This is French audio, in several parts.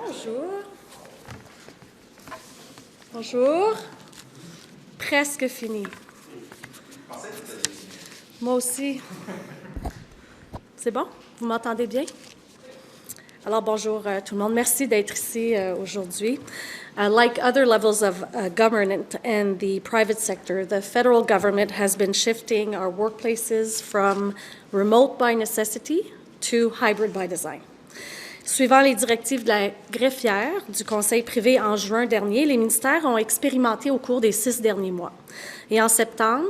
Bonjour. Bonjour. Presque fini. Moi aussi. C'est bon? Vous m'entendez bien? Alors, bonjour tout le monde. Merci d'être ici aujourd'hui. Like other levels of government and the private sector, the federal government has been shifting our workplaces from remote by necessity to hybrid by design. Suivant les directives de la greffière du Conseil privé en juin dernier, les ministères ont expérimenté au cours des 6 derniers mois. Et en septembre,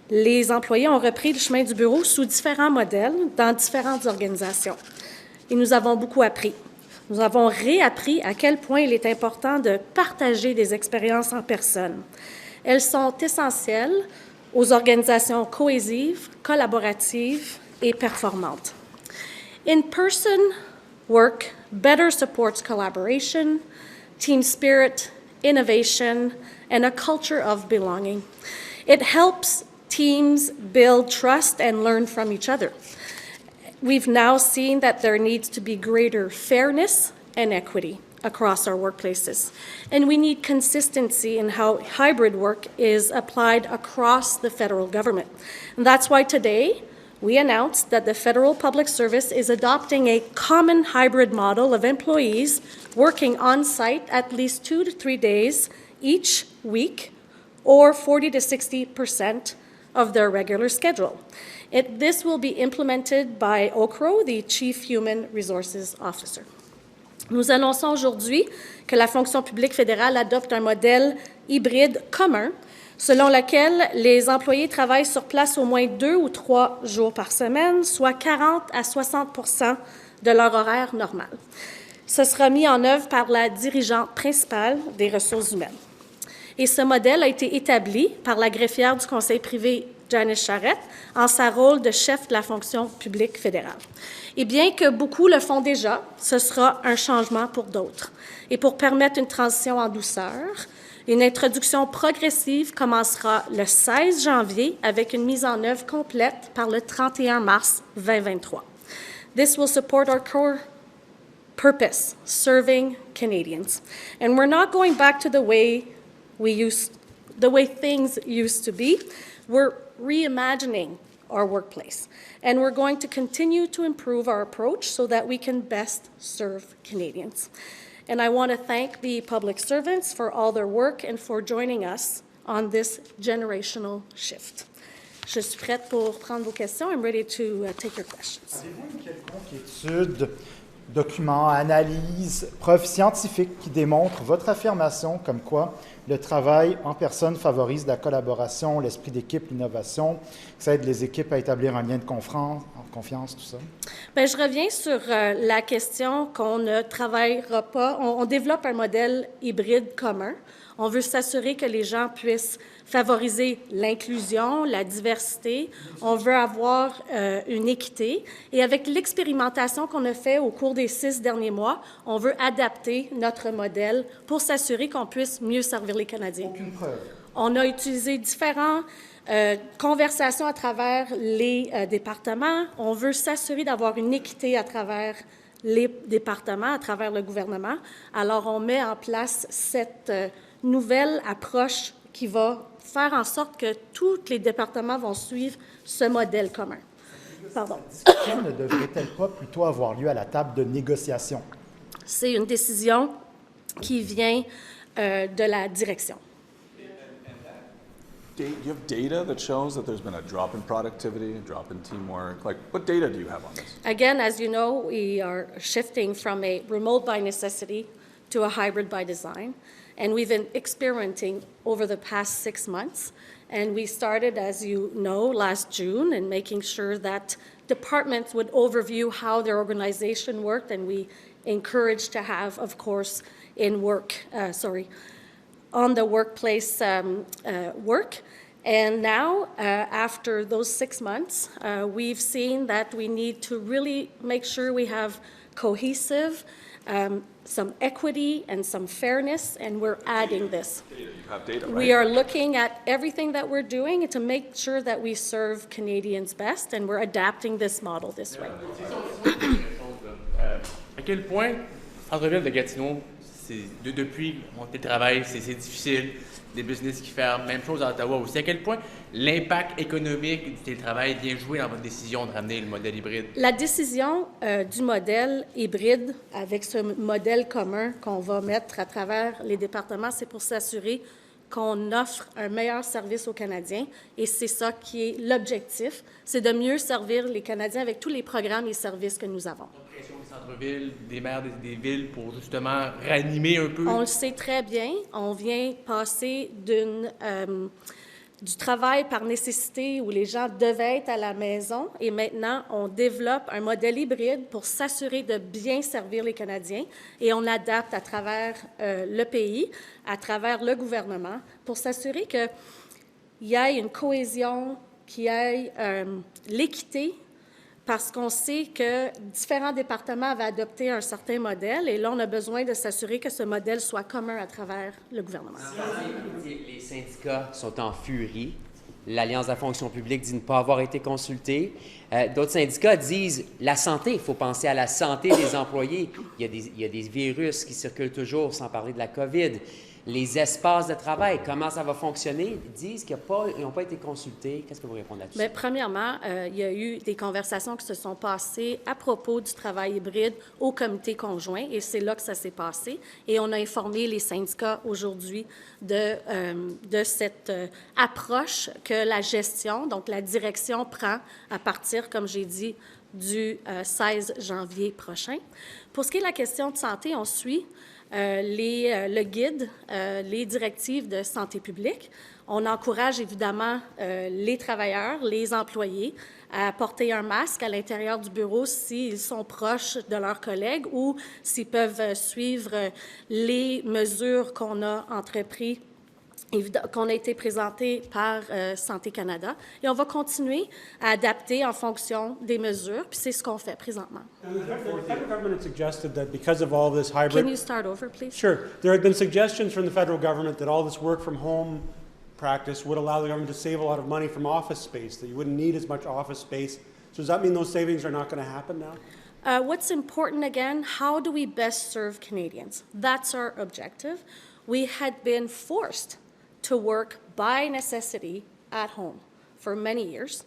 les employés ont repris le chemin du bureau sous différents modèles dans différentes organisations. Et nous avons beaucoup appris. Nous avons réappris à quel point il est important de partager des expériences en personne. Elles sont essentielles aux organisations cohésives, collaboratives et performantes. In-person work better supports collaboration, team spirit, innovation, and a culture of belonging. It helps teams build trust and learn from each other. We've now seen that there needs to be greater fairness and equity across our workplaces. And we need consistency in how hybrid work is applied across the federal government. And that's why today we announced that the Federal Public Service is adopting a common hybrid model of employees working on-site at least 2 to 3 days each week, or 40 to 60% of their regular schedule. This will be implemented by Okro, the Chief Human Resources Officer. Nous annonçons aujourd'hui que la fonction publique fédérale adopte un modèle hybride commun selon lequel les employés travaillent sur place au moins 2 ou 3 jours par semaine, soit 40 à 60% de leur horaire normal. Ce sera mis en œuvre par la dirigeante principale des ressources humaines. Et ce modèle a été établi par la greffière du Conseil privé Janice Charette en sa rôle de chef de la fonction publique fédérale. Et bien que beaucoup le font déjà, ce sera un changement pour d'autres. Et pour permettre une transition en douceur, une introduction progressive commencera le 16 janvier avec une mise en œuvre complète par le 31 mars 2023. This will support our core purpose, serving Canadians. And we're not going back to the way things used to be. We're reimagining our workplace, and we're going to continue to improve our approach so that we can best serve Canadians. And I want to thank the public servants for all their work and for joining us on this generational shift. Je suis prête pour prendre vos questions. I'm ready to take your questions. Avez-vous une quelconque étude, document, analyse, preuve scientifique qui démontre votre affirmation comme quoi le travail en personne favorise la collaboration, l'esprit d'équipe, l'innovation, que ça aide les équipes à établir un lien de confiance, tout ça? Bien, je reviens sur la question qu'on ne travaillera pas. On développe un modèle hybride commun. On veut s'assurer que les gens puissent favoriser l'inclusion, la diversité. On veut avoir une équité. Et avec l'expérimentation qu'on a fait au cours des 6 derniers mois, on veut adapter notre modèle pour s'assurer qu'on puisse mieux servir les Canadiens. Aucune preuve. On a utilisé différentes conversations à travers les départements. On veut s'assurer d'avoir une équité à travers les départements, à travers le gouvernement. Alors, on met en place cette nouvelle approche qui va faire en sorte que tous les départements vont suivre ce modèle commun. Pardon. La discussion ne devrait-elle pas plutôt avoir lieu à la table de négociation? C'est une décision qui vient de la direction. Do you have data that shows that there's been a drop in productivity, a drop in teamwork? Like, what data do you have on this? Again, as you know, we are shifting from a remote by necessity to a hybrid by design. And we've been experimenting over the past 6 months. And we started, as you know, last June and making sure that departments would overview how their organization worked. And we encouraged to have, of course, on the workplace work. And now, after those 6 months, we've seen that we need to really make sure we have cohesive, some equity and some fairness, and we're adding this. You have data, right? We are looking at everything that we're doing to make sure that we serve Canadians best, and we're adapting this model this way. À quel point Centre-ville de Gatineau, depuis mon télétravail, c'est difficile. Des business qui ferment. Même chose à Ottawa aussi. À quel point l'impact économique du télétravail vient jouer dans votre décision de ramener le modèle hybride? La décision du modèle hybride, avec ce modèle commun qu'on va mettre à travers les départements, c'est pour s'assurer qu'on offre un meilleur service aux Canadiens. Et c'est ça qui est l'objectif, c'est de mieux servir les Canadiens avec tous les programmes et services que nous avons. Pression des centres-villes, des maires des villes pour justement ranimer un peu? On le sait très bien. On vient passer du travail par nécessité où les gens devaient être à la maison et maintenant, on développe un modèle hybride pour s'assurer de bien servir les Canadiens et on adapte à travers le pays, à travers le gouvernement pour s'assurer qu'il y ait une cohésion, qu'il y ait l'équité parce qu'on sait que différents départements avaient adopté un certain modèle et là, on a besoin de s'assurer que ce modèle soit commun à travers le gouvernement. Les syndicats sont en furie. L'Alliance de la fonction publique dit ne pas avoir été consultée. D'autres syndicats disent la santé, il faut penser à la santé des employés. Il y a des virus qui circulent toujours, sans parler de la COVID. Les espaces de travail, comment ça va fonctionner? Ils disent qu'ils n'ont pas été consultés. Qu'est-ce que vous répondez là-dessus? Bien, premièrement, il y a eu des conversations qui se sont passées à propos du travail hybride au comité conjoint et c'est là que ça s'est passé. Et on a informé les syndicats aujourd'hui de cette approche que la gestion, donc la direction prend à partir, comme j'ai dit, du 16 janvier prochain. Pour ce qui est de la question de santé, on suit le guide, les directives de santé publique. On encourage évidemment les travailleurs, les employés à porter un masque à l'intérieur du bureau s'ils sont proches de leurs collègues ou s'ils peuvent suivre les mesures qu'on a entreprises, qu'on a été présentées par Santé Canada. Et on va continuer à adapter en fonction des mesures, puis c'est ce qu'on fait présentement. The federal government had suggested that because of all this hybrid... Can you start over, please? Sure. There had been suggestions from the federal government that all this work from home practice would allow the government to save a lot of money from office space, that you wouldn't need as much office space. So does that mean those savings are not going to happen now? What's important again, how do we best serve Canadians? That's our objective. We had been forced to work by necessity at home for many years,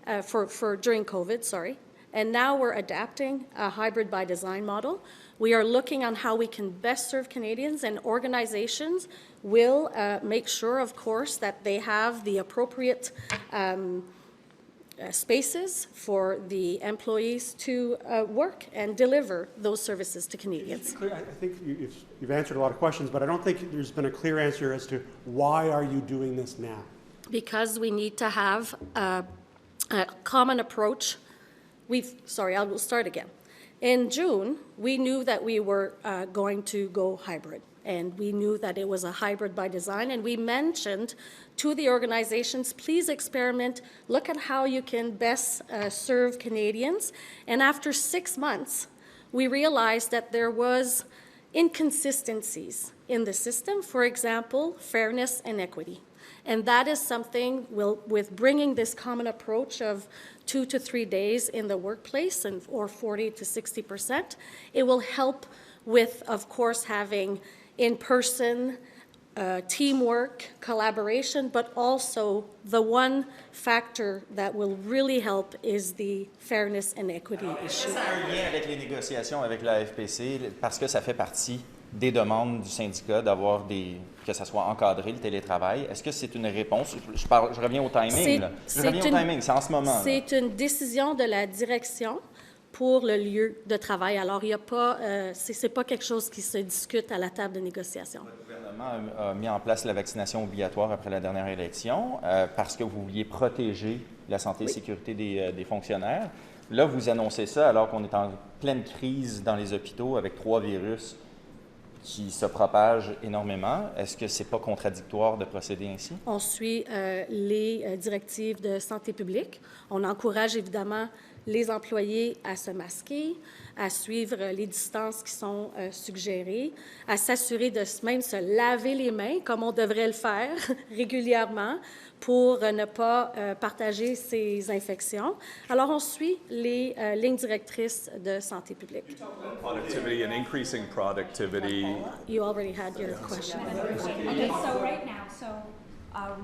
during COVID, sorry. And now we're adapting a hybrid by design model. We are looking on how we can best serve Canadians, and organizations will make sure, of course, that they have the appropriate spaces for the employees to work and deliver those services to Canadians. I think you've answered a lot of questions, but I don't think there's been a clear answer as to why are you doing this now? Because we need to have a common approach. I will start again. In June, we knew that we were going to go hybrid, and we knew that it was a hybrid by design, and we mentioned to the organizations, please experiment, look at how you can best serve Canadians. And after 6 months, we realized that there was inconsistencies in the system, for example, fairness and equity. And that is something with bringing this common approach of 2 to 3 days in the workplace or 40 to 60%, it will help with, of course, having in-person teamwork, collaboration, but also the one factor that will really help is the fairness and equity issue. Ça a un lien avec les négociations avec la FPC parce que ça fait partie des demandes du syndicat d'avoir que ça soit encadré, le télétravail. Est-ce que c'est une réponse? Je reviens au timing. C'est en ce moment. C'est une décision de la direction pour le lieu de travail. Alors, il n'y a pas, c'est pas quelque chose qui se discute à la table de négociation. Le gouvernement a mis en place la vaccination obligatoire après la dernière élection parce que vous vouliez protéger la santé et la sécurité des fonctionnaires. Là, vous annoncez ça alors qu'on est en pleine crise dans les hôpitaux avec 3 virus qui se propagent énormément. Est-ce que ce n'est pas contradictoire de procéder ainsi? On suit les directives de santé publique. On encourage évidemment les employés à se masquer, à suivre les distances qui sont suggérées, à s'assurer de même se laver les mains comme on devrait le faire régulièrement pour ne pas partager ces infections. Alors, on suit les lignes directrices de santé publique. Productivity and increasing productivity. You already had your question. Okay, so right now,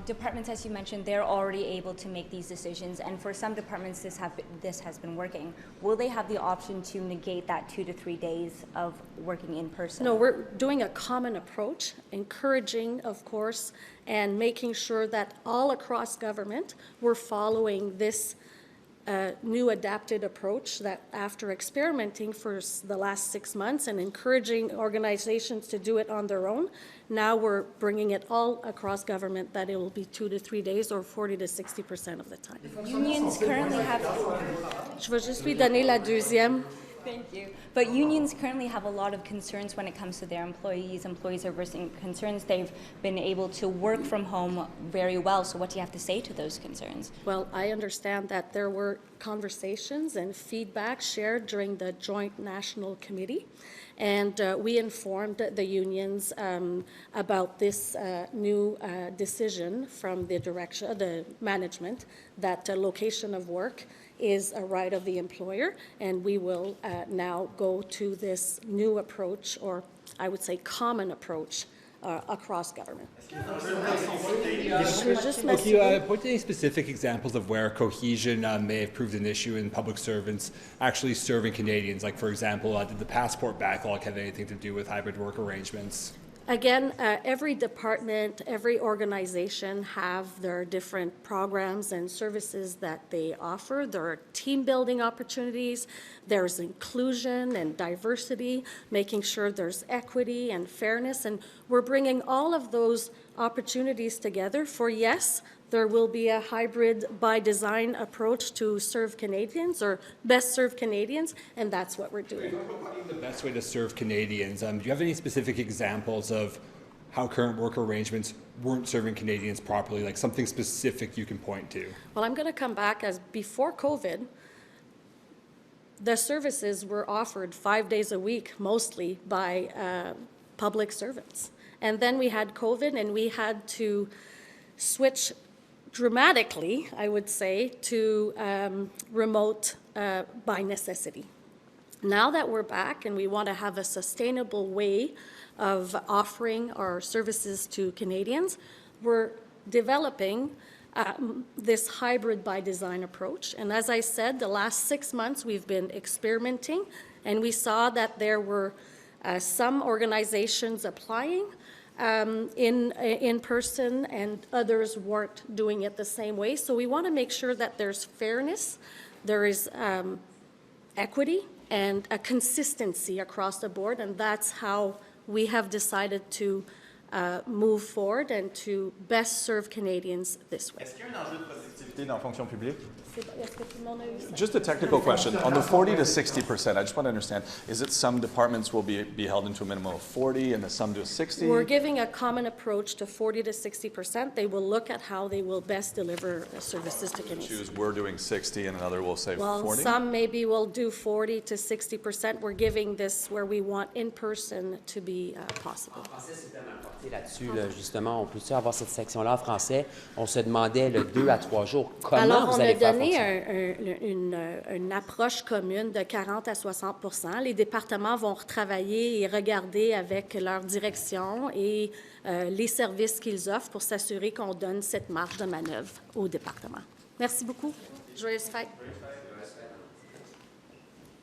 departments, as you mentioned, they're already able to make these decisions, and for some departments, this has been working. Will they have the option to negate that 2 to 3 days of working in person? No, we're doing a common approach, encouraging, of course, and making sure that all across government we're following this new adapted approach that after experimenting for the last 6 months and encouraging organizations to do it on their own, now we're bringing it all across government that it will be 2 to 3 days or 40 to 60% of the time. Unions currently have... Je vais juste lui donner la deuxième. Thank you. But unions currently have a lot of concerns when it comes to their employees. Employees are voicing concerns. They've been able to work from home very well. So what do you have to say to those concerns? Well, I understand that there were conversations and feedback shared during the Joint National Committee, and we informed the unions about this new decision from the management that location of work is a right of the employer, and we will now go to this new approach, or I would say common approach, across government. Can you point to any specific examples of where cohesion may have proved an issue in public servants actually serving Canadians? Like, for example, did the passport backlog have anything to do with hybrid work arrangements? Again, every department, every organization have their different programs and services that they offer. There are team building opportunities, there's inclusion and diversity, making sure there's equity and fairness, and we're bringing all of those opportunities together for, yes, there will be a hybrid by design approach to serve Canadians or best serve Canadians, and that's what we're doing. The best way to serve Canadians, do you have any specific examples of how current work arrangements weren't serving Canadians properly, like something specific you can point to? Well, I'm going to come back as before COVID, the services were offered 5 days a week, mostly by public servants. And then we had COVID, and we had to switch dramatically, I would say, to remote by necessity. Now that we're back and we want to have a sustainable way of offering our services to Canadians, we're developing this hybrid by design approach. And as I said, the last 6 months we've been experimenting, and we saw that there were some organizations applying in person, and others weren't doing it the same way. So we want to make sure that there's fairness, there is equity, and a consistency across the board, and that's how we have decided to move forward and to best serve Canadians this way. Est-ce qu'il y a un enjeu de productivité dans la fonction publique? Just a technical question. On the 40 to 60%, I just want to understand, is it some departments will be held into a minimum of 40 and some to 60? We're giving a common approach to 40 to 60%. They will look at how they will best deliver services to Canadians. Choose, we're doing 60 and another will say 40? Well, some maybe will do 40 to 60%. We're giving this where we want in-person to be possible. Là-dessus, là, justement, on peut-tu avoir cette section-là en français? On se demandait le 2 à 3 jours. Comment Alors, vous on allez a faire donné fonctionner? une approche commune de 40 à 60%. Les départements vont retravailler et regarder avec leur direction et les services qu'ils offrent pour s'assurer qu'on donne cette marge de manœuvre au département. Merci beaucoup. Joyeuse fête.